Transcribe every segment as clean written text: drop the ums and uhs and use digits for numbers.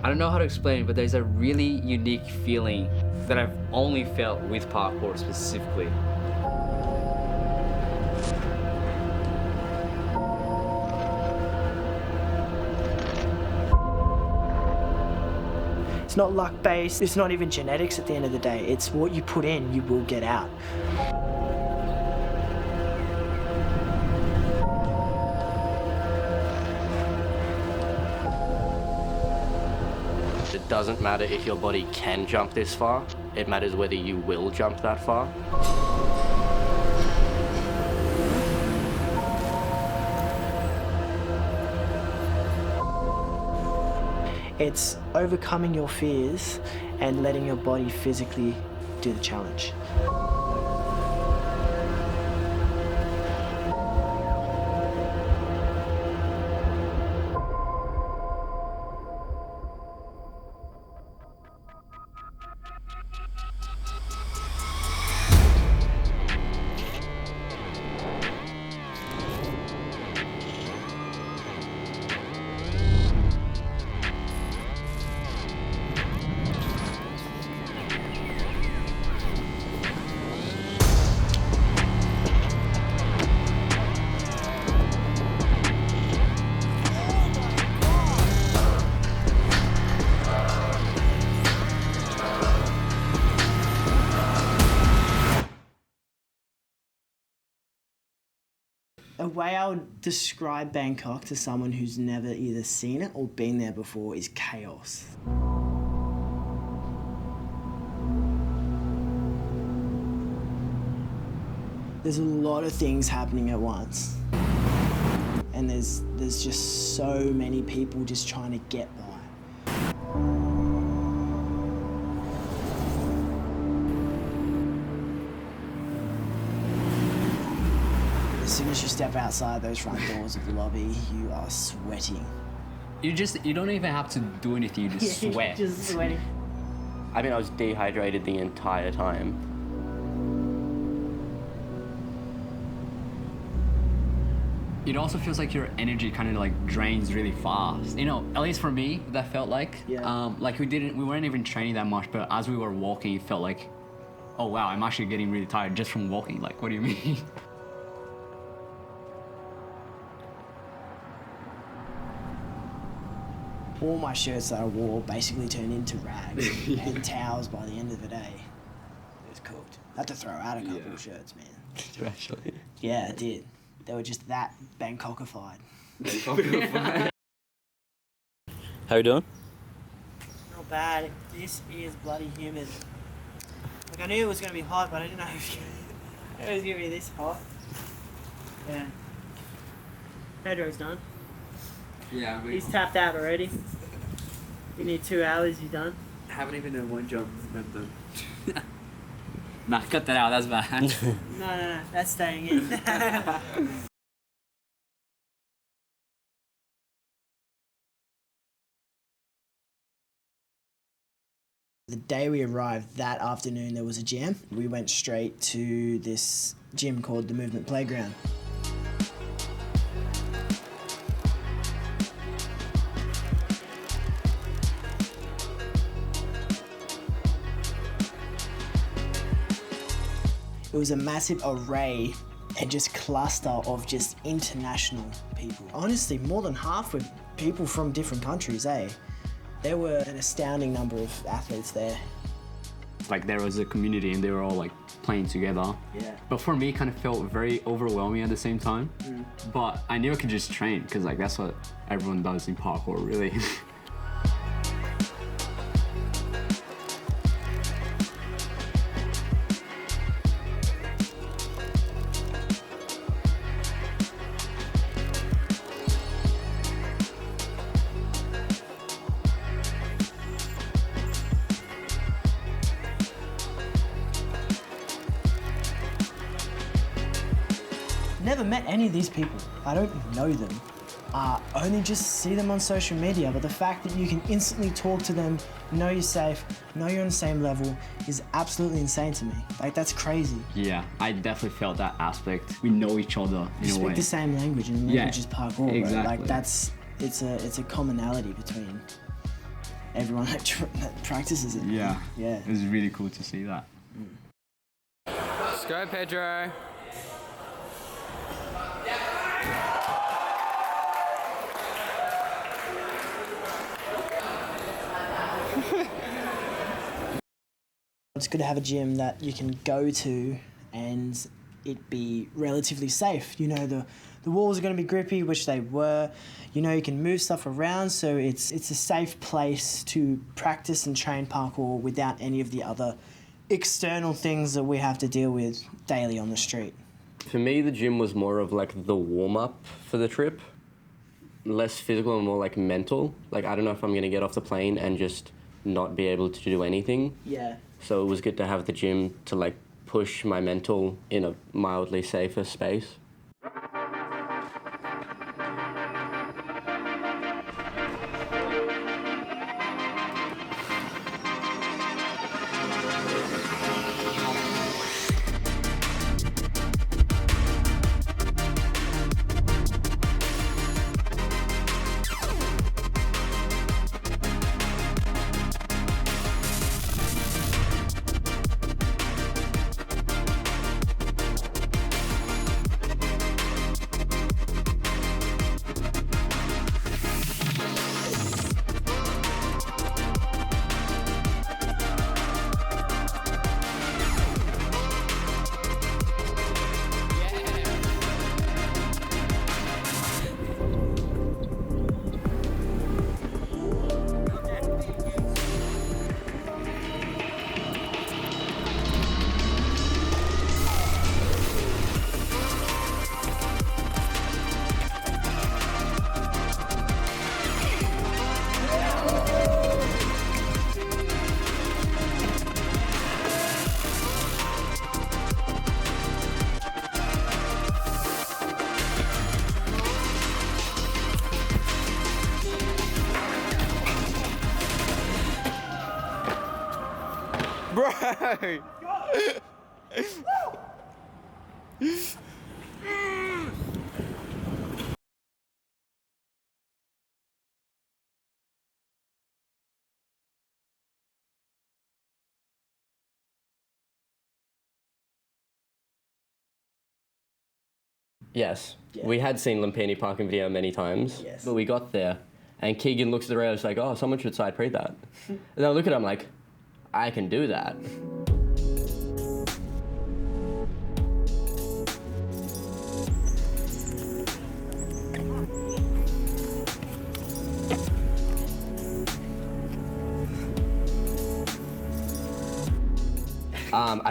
I don't know how to explain it, but there's a really unique feeling that I've only felt with parkour specifically. It's not luck-based, it's not even genetics at the end of the day. It's what you put in, you will get out. It doesn't matter if your body can jump this far, it matters whether you will jump that far. It's overcoming your fears and letting your body physically do the challenge. A way I would describe Bangkok to someone who's never either seen it or been there before is chaos. There's a lot of things happening at once. And there's just so many people just trying to get by. As soon as you step outside those front doors of the lobby, you are sweating. You don't even have to do anything, you just sweat. Just sweating. I mean, I was dehydrated the entire time. It also feels like your energy kind of like drains really fast. You know, at least for me, that felt like. Yeah. Like we weren't even training that much, but as we were walking, it felt like, oh wow, I'm actually getting really tired just from walking. Like, what do you mean? All my shirts that I wore basically turned into rags and towels by the end of the day. It was cooked. I had to throw out a couple of shirts, man. Did you actually? Yeah, I did. They were just that Bangkokified. How you doing? Not bad. This is bloody humid. Like, I knew it was going to be hot, but I didn't know it was going to be this hot. Yeah. Pedro's done. Yeah, He's tapped out already. You need 2 hours, he's done. haven't even done one jump. I'm done. Nah, cut that out, that's bad. No, that's staying in. The day we arrived, that afternoon, there was a jam. We went straight to this gym called the Movement Playground. It was a massive array and just cluster of just international people. Honestly, more than half were people from different countries, eh? There were an astounding number of athletes there. Like there was a community and they were all like playing together. Yeah. But for me, it kind of felt very overwhelming at the same time. But I knew I could just train because like that's what everyone does in parkour, really. Never met any of these people. I don't know them. Only just see them on social media, but the fact that you can instantly talk to them, know you're safe, know you're on the same level, is absolutely insane to me. Like, that's crazy. Yeah, I definitely felt that aspect. We know each other in You a speak way. the same language, and the language is parkour, exactly. bro. Like, it's a commonality between everyone that practices it. Yeah. Yeah. It was really cool to see that. Let's go, Pedro. It's good to have a gym that you can go to and it be relatively safe. You know, the walls are going to be grippy, which they were. You know, you can move stuff around, so it's a safe place to practice and train parkour without any of the other external things that we have to deal with daily on the street. For me, the gym was more of like the warm-up for the trip. Less physical and more like mental. Like, I don't know if I'm going to get off the plane and just not be able to do anything. Yeah. So it was good to have the gym to like push my mental in a mildly safer space. Bro! Yes, Yeah. we had seen Lumpini parking video many times, Yes. but we got there and Keegan looks at the rail and is like, oh, someone should side pre that. And then I look at him like, I can do that.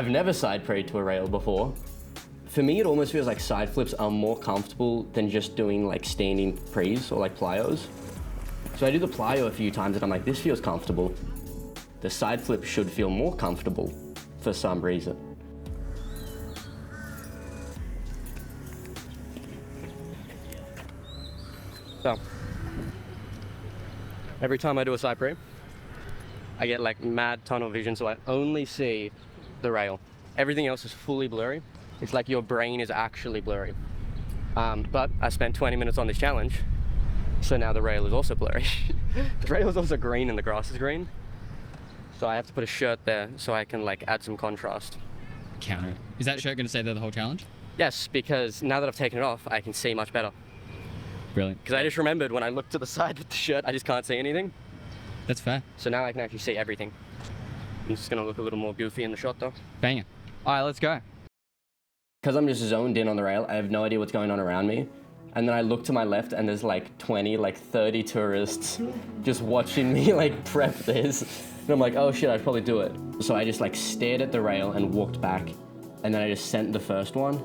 I've never side prayed to a rail before. For me, it almost feels like side flips are more comfortable than just doing like standing prees or like plyos. So I do the plyo a few times and I'm like, this feels comfortable. The side flip should feel more comfortable for some reason. So, every time I do a side pre, I get like mad tunnel vision, so I only see the rail. Everything else is fully blurry. It's like your brain is actually blurry. But I spent 20 minutes on this challenge, so now the rail is also blurry. The rail is also green and the grass is green. So I have to put a shirt there so I can like add some contrast. Counter. Is that shirt going to stay there the whole challenge? Yes, because now that I've taken it off, I can see much better. Brilliant. Because I just remembered when I looked to the side with the shirt, I just can't see anything. That's fair. So now I can actually see everything. I'm just gonna look a little more goofy in the shot though. Banger. All right, let's go. Because I'm just zoned in on the rail, I have no idea what's going on around me. And then I look to my left and there's like 20, like 30 tourists just watching me like prep this. And I'm like, oh shit, I'd probably do it. So I just like stared at the rail and walked back. And then I just sent the first one.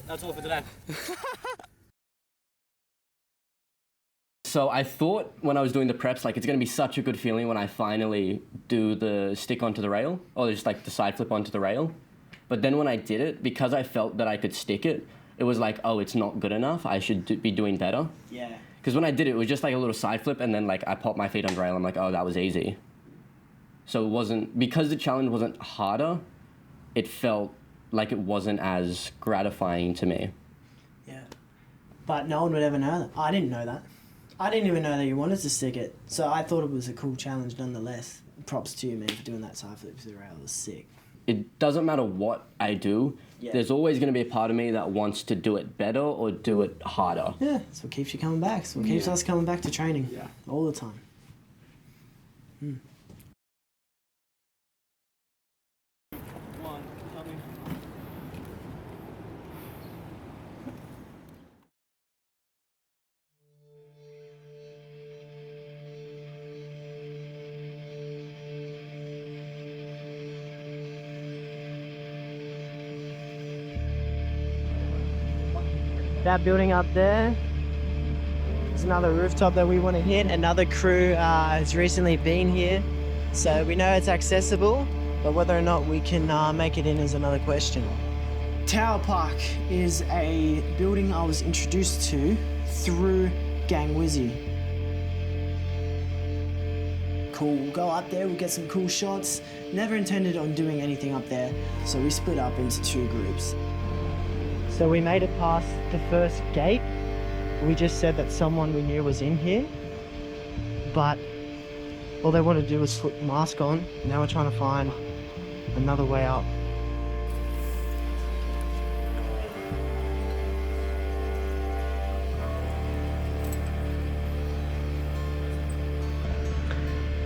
That's all for today. So I thought when I was doing the preps, like, it's gonna be such a good feeling when I finally do the stick onto the rail, or just like the side flip onto the rail. But then when I did it, because I felt that I could stick it, it was like, oh, it's not good enough. I should be doing better. Yeah. Because when I did it, it was just like a little side flip, and then like I popped my feet on the rail. I'm like, oh, that was easy. So it wasn't, because the challenge wasn't harder, it felt like it wasn't as gratifying to me. Yeah. But no one would ever know that. I didn't know that. I didn't even know that you wanted to stick it. So I thought it was a cool challenge nonetheless. Props to you, man, for doing that side flip to the rail. It was sick. It doesn't matter what I do, Yeah. there's always going to be a part of me that wants to do it better or do it harder. Yeah, that's what keeps you coming back. That's what keeps us coming back to training all the time. That building up there is another rooftop that we want to hit. Another crew has recently been here, so we know it's accessible, but whether or not we can make it in is another question. Tower Park is a building I was introduced to through Gang Wizzy. Cool, we'll go up there, we'll get some cool shots. Never intended on doing anything up there, so we split up into two groups. So we made it past the first gate. We just said that someone we knew was in here, but all they wanted to do was put the mask on. Now we're trying to find another way up.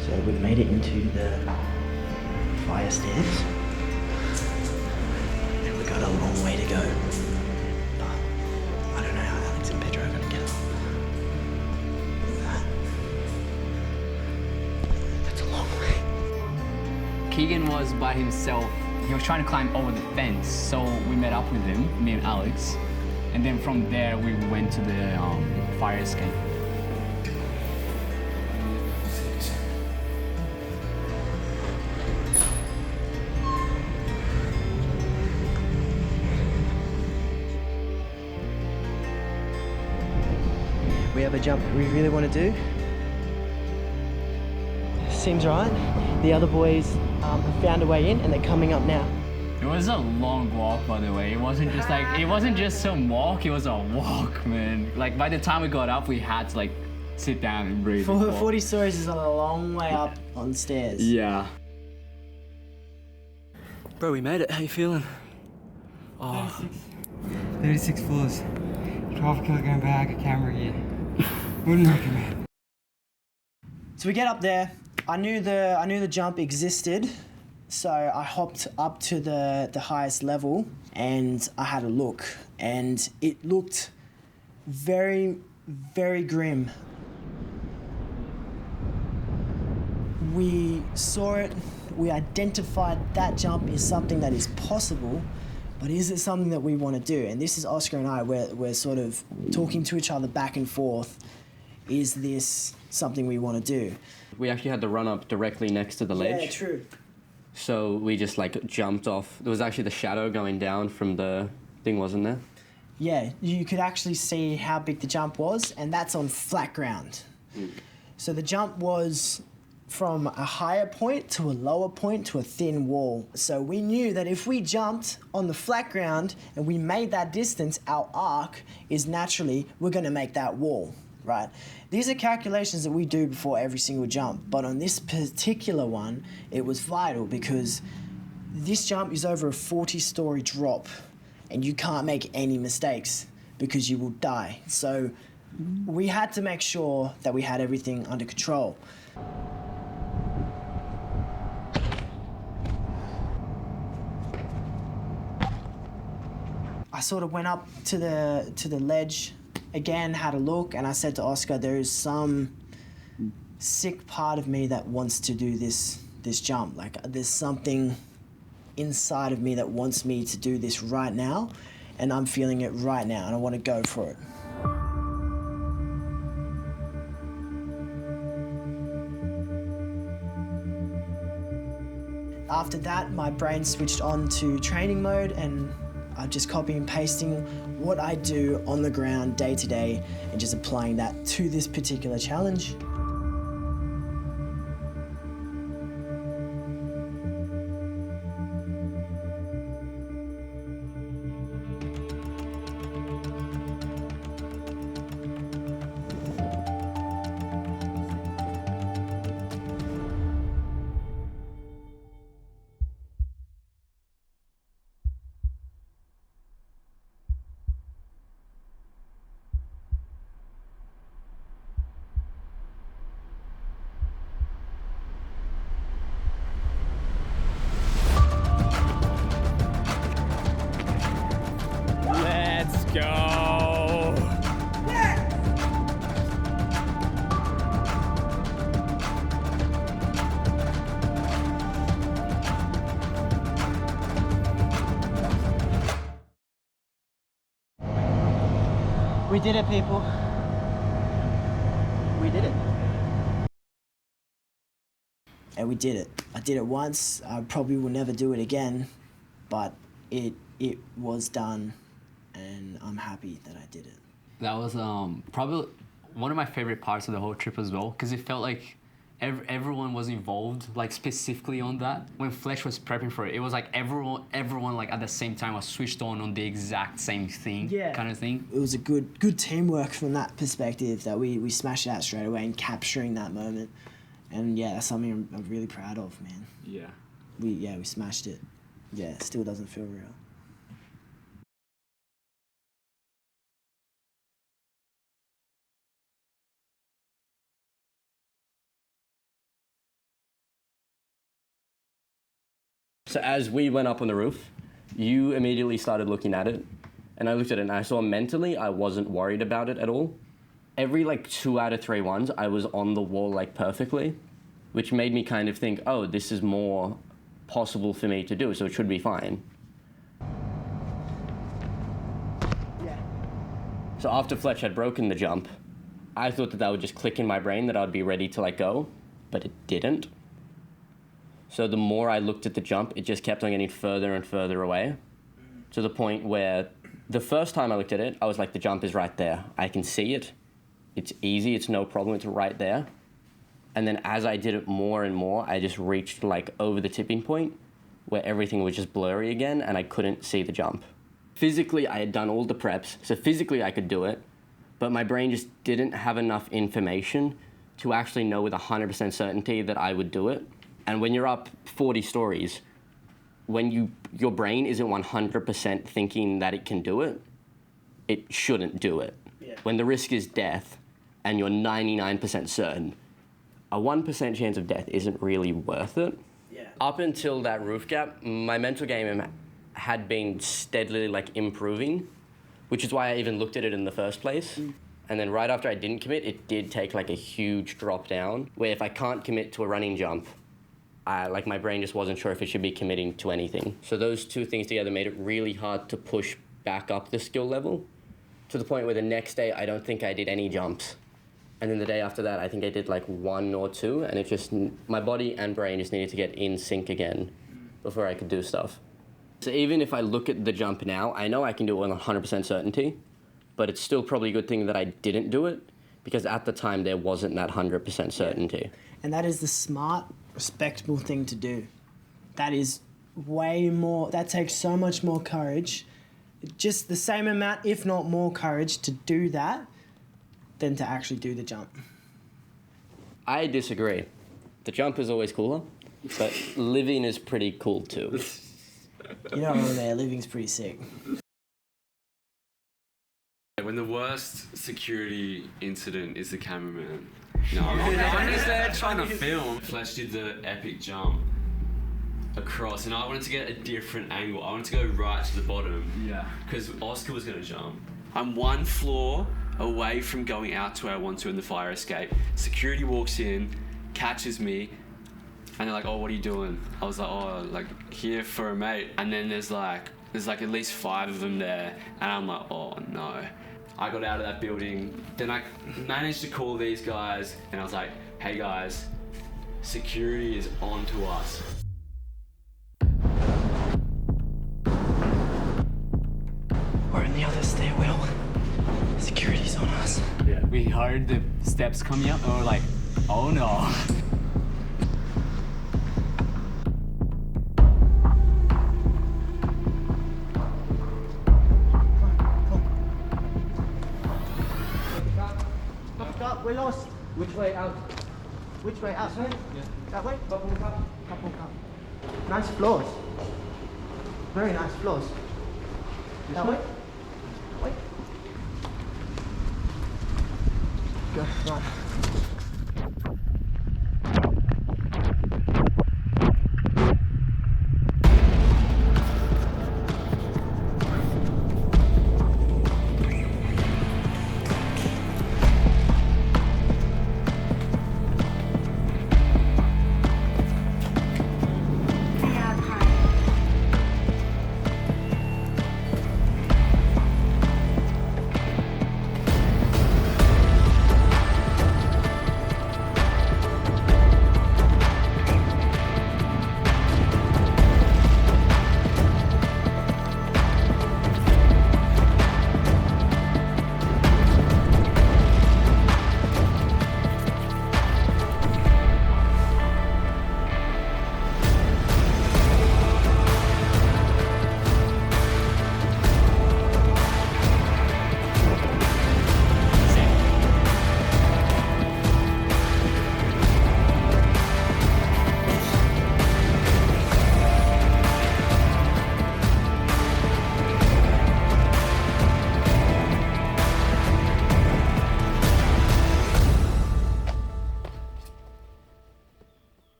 So we've made it into the fire stairs, and we've got a long way to go. I don't know how Alex and Pedro are going to get up. Look at that. That's a long way. Keegan was by himself. He was trying to climb over the fence, so we met up with him, me and Alex. And then from there, we went to the fire escape. We have a jump that we really want to do. Seems right. The other boys have found a way in and they're coming up now. It was a long walk, by the way. It wasn't just some walk, it was a walk, man. Like, by the time we got up, we had to, like, sit down and breathe. 40 stories is a long way up on stairs. Yeah. Bro, we made it. How you feeling? 36 floors. 12 kilogram bag, a camera here. Wouldn't recommend. So we get up there. I knew the jump existed, so I hopped up to the highest level and I had a look, and it looked very, very grim. We saw it, we identified that jump is something that is possible, but is it something that we want to do? And this is Oscar and I, we're sort of talking to each other back and forth. Is this something we want to do? We actually had the run up directly next to the ledge. Yeah, true. So we just like jumped off. There was actually the shadow going down from the thing, wasn't there? Yeah, you could actually see how big the jump was, and that's on flat ground. So the jump was from a higher point to a lower point to a thin wall. So we knew that if we jumped on the flat ground and we made that distance, our arc is naturally, we're gonna make that wall, right? These are calculations that we do before every single jump, but on this particular one, it was vital because this jump is over a 40-story drop and you can't make any mistakes because you will die. So we had to make sure that we had everything under control. I sort of went up to the ledge, again had a look, and I said to Oscar, there is some sick part of me that wants to do this jump. Like, there's something inside of me that wants me to do this right now, and I'm feeling it right now, and I want to go for it. After that, my brain switched on to training mode, and I'm just copying and pasting what I do on the ground day to day and just applying that to this particular challenge. Let's go. We did it, people. We did it. And we did it. I did it once. I probably will never do it again, but it was done, and I'm happy that I did it. That was probably one of my favorite parts of the whole trip as well, because it felt like everyone was involved, like specifically on that. When Fletch was prepping for it, it was like everyone like at the same time was switched on the exact same thing, kind of thing. It was a good teamwork from that perspective that we smashed it out straight away and capturing that moment. And yeah, that's something I'm really proud of, man. Yeah. We smashed it. Yeah, it still doesn't feel real. So as we went up on the roof, you immediately started looking at it, and I looked at it and I saw mentally I wasn't worried about it at all. Every like 2 out of 3 ones, I was on the wall like perfectly, which made me kind of think, oh, this is more possible for me to do, so it should be fine. Yeah. So after Fletch had broken the jump, I thought that would just click in my brain that I'd be ready to like go, but it didn't. So the more I looked at the jump, it just kept on getting further and further away, to the point where the first time I looked at it, I was like, the jump is right there. I can see it. It's easy, it's no problem, it's right there. And then as I did it more and more, I just reached like over the tipping point where everything was just blurry again and I couldn't see the jump. Physically, I had done all the preps, so physically I could do it, but my brain just didn't have enough information to actually know with 100% certainty that I would do it. And when you're up 40 stories, when your brain isn't 100% thinking that it can do it, it shouldn't do it. Yeah. When the risk is death and you're 99% certain, a 1% chance of death isn't really worth it. Yeah. Up until that roof gap, my mental game had been steadily like improving, which is why I even looked at it in the first place. And then right after I didn't commit, it did take like a huge drop down, where if I can't commit to a running jump, like my brain just wasn't sure if it should be committing to anything. So those two things together made it really hard to push back up the skill level, to the point where the next day I don't think I did any jumps. And then the day after that, I think I did like 1 or 2, and it just, my body and brain just needed to get in sync again before I could do stuff. So even if I look at the jump now, I know I can do it with 100% certainty, but it's still probably a good thing that I didn't do it, because at the time there wasn't that 100% certainty. And that is the smart, respectable thing to do. That is way more, that takes so much more courage, just the same amount, if not more courage to do that than to actually do the jump. I disagree. The jump is always cooler, but living is pretty cool too. You know, over there, living's pretty sick. When the worst security incident is the cameraman. No, I'm just there trying to film. Fletch did the epic jump across, and I wanted to get a different angle. I wanted to go right to the bottom. Yeah. Because Oscar was going to jump. I'm 1 floor away from going out to where I want to in the fire escape. Security walks in, catches me, and they're like, oh, what are you doing? I was like, oh, like, here for a mate. And then there's like There's like at least 5 of them there, and I'm like, oh no. I got out of that building, then I managed to call these guys, and I was like, hey guys, security is on to us. We're in the other stairwell. Security's on us. Yeah. We heard the steps coming up and we're like, oh no. We're lost. Which way out? Which way? Outside? Yeah. That way? Couple cup. Couple cup. Nice floors. Very nice floors. That way? That way? Go, run.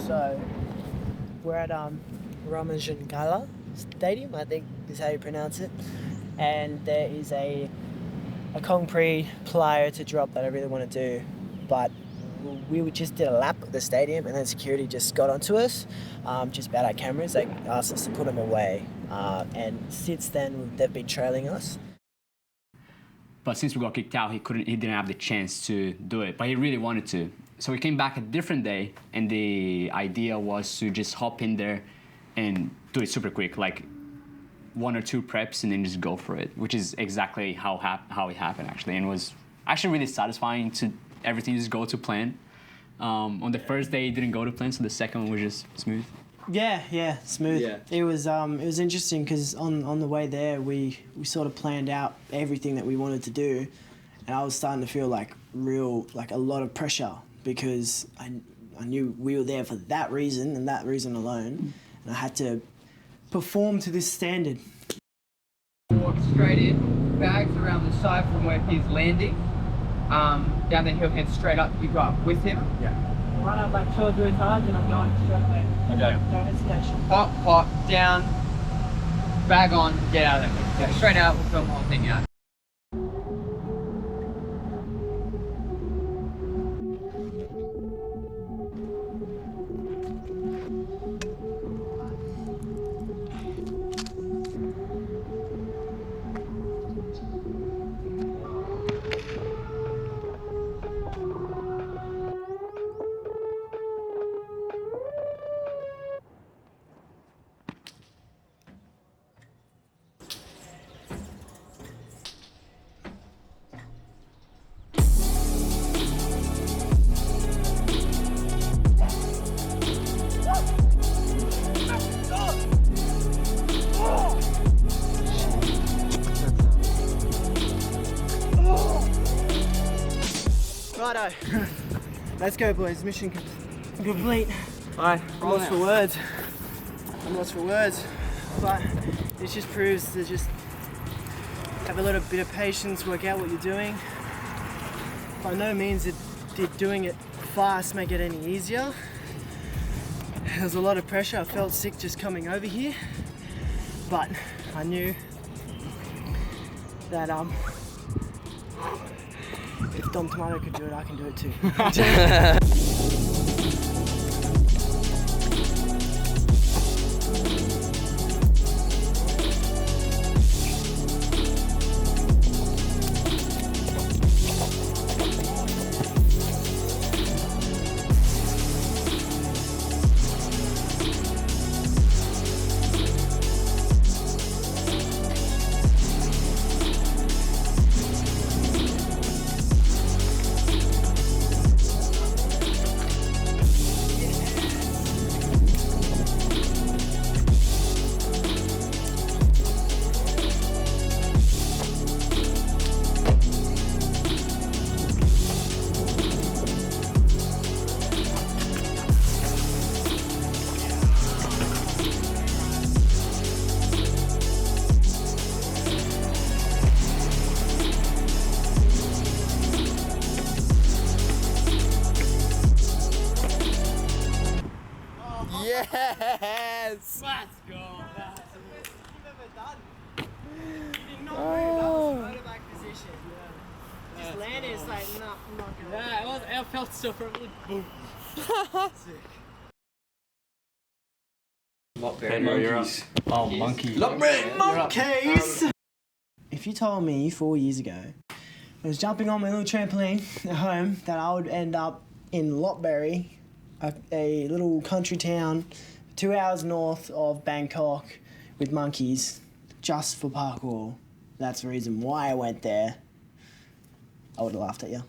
So we're at Ramajangala Stadium, I think is how you pronounce it, and there is a concrete plyo to drop that I really want to do, but we just did a lap of the stadium and then security just got onto us, just about our cameras. They asked us to put them away, and since then they've been trailing us. But since we got kicked out, he didn't have the chance to do it, but he really wanted to. So we came back a different day, and the idea was to just hop in there and do it super quick, like 1 or 2 preps and then just go for it, which is exactly how it happened actually, and it was actually really satisfying to everything just go to plan. On the first day it didn't go to plan, so the second one was just smooth. Yeah, smooth. Yeah. It was interesting because on the way there we sort of planned out everything that we wanted to do, and I was starting to feel like a lot of pressure because I knew we were there for that reason and that reason alone, and I had to perform to this standard. Walk straight in, bags around the side from where he's landing. Down the hill, head straight up, you go up with him. Yeah. Run up like 2 or 3 times and I'm going straight away. Okay. No hesitation. Hop, down, bag on, get out of there. Yeah, straight out, we'll film the whole thing out. Righto. Let's go, boys. Mission complete. Alright, I'm lost for words. But it just proves to just have a little bit of patience, work out what you're doing. By no means did doing it fast make it any easier. There was a lot of pressure. I felt sick just coming over here, but I knew that if Dom Tomato could do it, I can do it too. Yes. Let's go. That's the best thing you've ever done. Not that was motorbike position. Yeah. Just landed, it's like, nah, I'm not gonna. Yeah, it felt so perfect. Boom. Sick. Monkeys. Oh, monkey. Monkeys! If you told me 4 years ago I was jumping on my little trampoline at home that I would end up in Lopbury, a little country town 2 hours north of Bangkok, with monkeys, just for parkour, that's the reason why I went there, I would have laughed at you.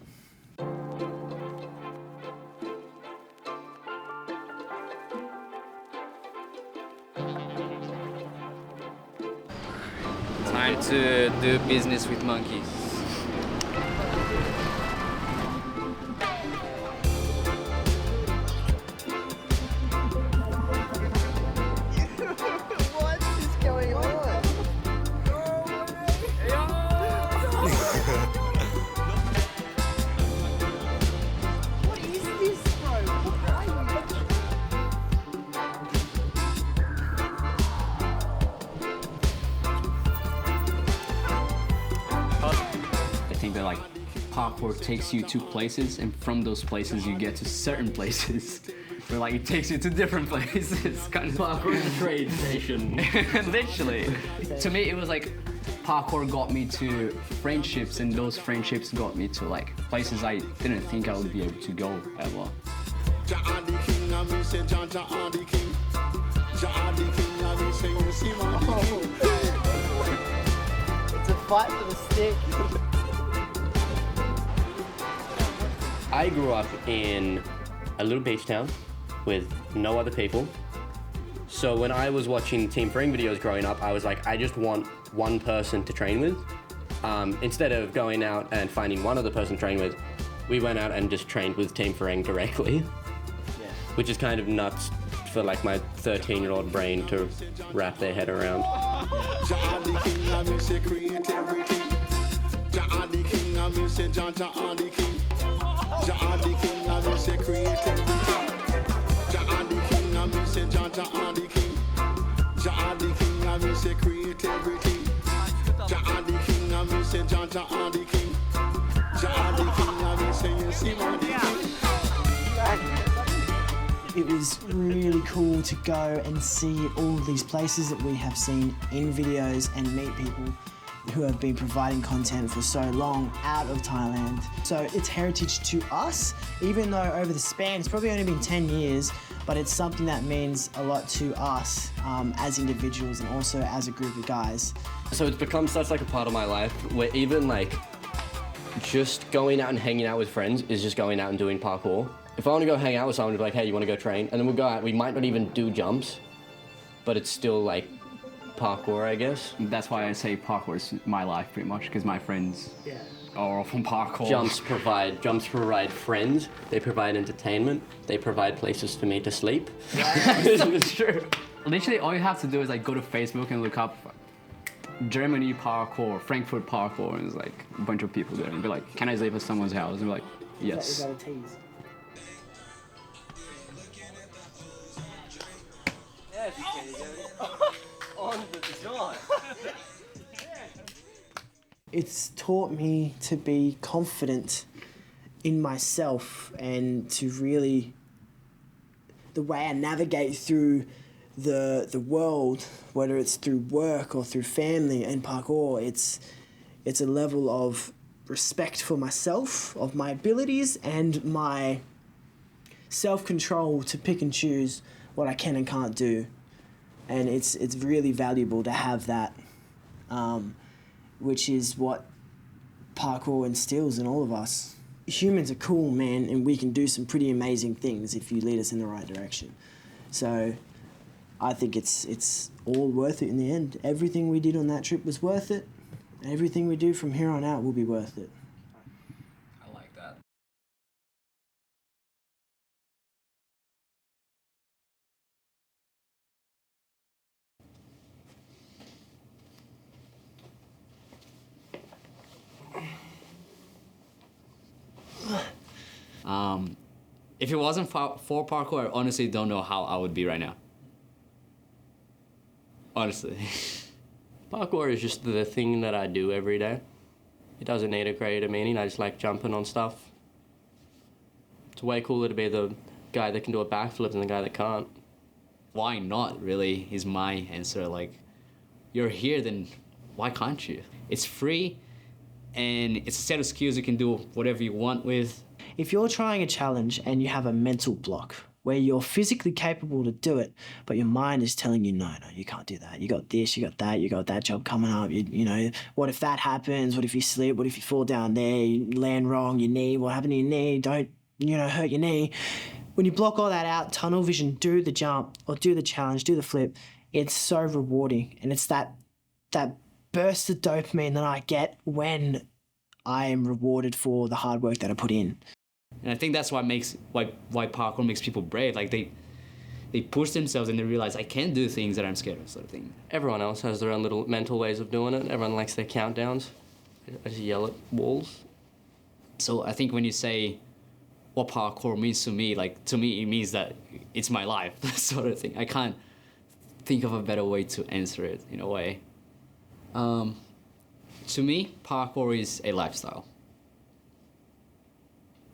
Time to do business with monkeys. What is going on? What is this, bro? What are you? I think that like parkour takes you to places, and from those places you get to certain places. Where like it takes you to different places. Kind of Parkour is a trade station. literally. To me, it was like parkour got me to friendships, and those friendships got me to like places I didn't think I would be able to go ever. It's a fight for the stick. I grew up in a little beach town with no other people. So when I was watching Team Ferengi videos growing up, I was like, I just want one person to train with. Instead of going out and finding one other person to train with, we went out and just trained with Team Ferengi directly. Which is kind of nuts for like my 13-year-old brain to wrap their head around. It was really cool to go and see all these places that we have seen in videos and meet people who have been providing content for so long out of Thailand. So it's heritage to us, even though over the span, it's probably only been 10 years, but it's something that means a lot to us as individuals and also as a group of guys. So it's become such like a part of my life where even like just going out and hanging out with friends is just going out and doing parkour. If I want to go hang out with someone, it'd be like, hey, you want to go train? And then we'll go out, we might not even do jumps, but it's still like parkour, I guess. That's why I say parkour is my life pretty much, because my friends are all from parkour. Jumps provide friends, they provide entertainment, they provide places for me to sleep. It's true. Literally all you have to do is like go to Facebook and look up Germany parkour, Frankfurt parkour, and there's like a bunch of people there, and be like, can I sleep at someone's house? And be like, yes. Is that a tease? It's taught me to be confident in myself and to really, the way I navigate through the world, whether it's through work or through family and parkour, it's a level of respect for myself, of my abilities and my self-control to pick and choose what I can and can't do. And it's really valuable to have that, which is what parkour instills in all of us. Humans are cool, man, and we can do some pretty amazing things if you lead us in the right direction. So I think it's all worth it in the end. Everything we did on that trip was worth it. Everything we do from here on out will be worth it. I like that. If it wasn't for parkour, I honestly don't know how I would be right now. honestly. Parkour is just the thing that I do every day. It doesn't need a greater meaning. I just like jumping on stuff. It's way cooler to be the guy that can do a backflip than the guy that can't. Why not, really, is my answer. Like, you're here, then why can't you? It's free, and it's a set of skills you can do whatever you want with. If you're trying a challenge and you have a mental block where you're physically capable to do it, but your mind is telling you, no, you can't do that. You got this, you got that, you got that job coming up. You know, what if that happens? What if you slip? What if you fall down there? You land wrong, your knee, what happened to your knee? Don't, hurt your knee. When you block all that out, tunnel vision, do the jump or do the challenge, do the flip, it's so rewarding. And it's that burst of dopamine that I get when I am rewarded for the hard work that I put in. And I think that's why parkour makes people brave. Like they push themselves and they realize I can do things that I'm scared of, sort of thing. Everyone else has their own little mental ways of doing it. Everyone likes their countdowns. I just yell at walls. So I think when you say what parkour means to me, like to me it means that it's my life, sort of thing. I can't think of a better way to answer it in a way. To me, parkour is a lifestyle.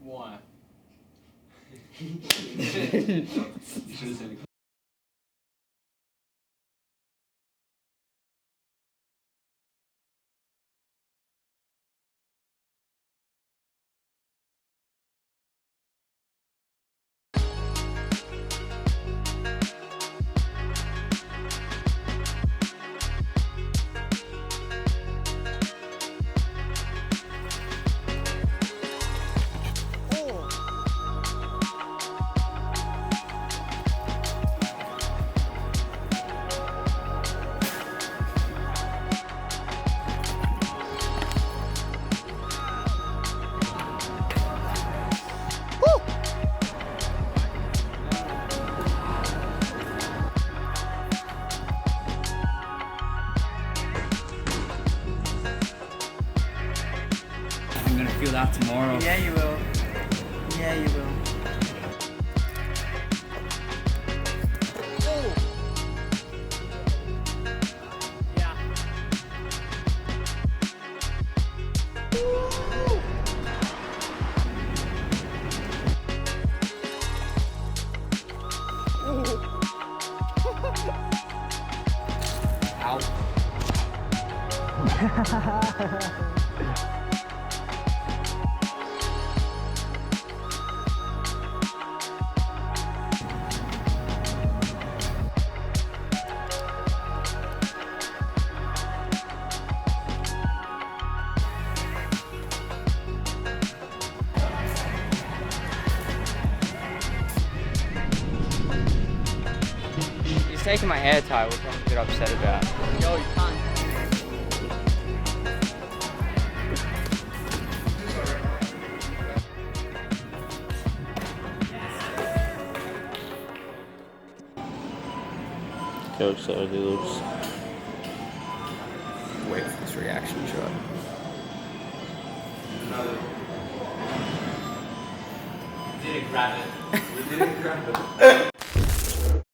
Why? I'm gonna feel that tomorrow. Yeah, you will. Yeah, you will. He's taking my hair tie, which I'm a bit upset about. Yo, you can't. Coach, so I do those. Wait for this reaction shot. Didn't grab it. We didn't grab it.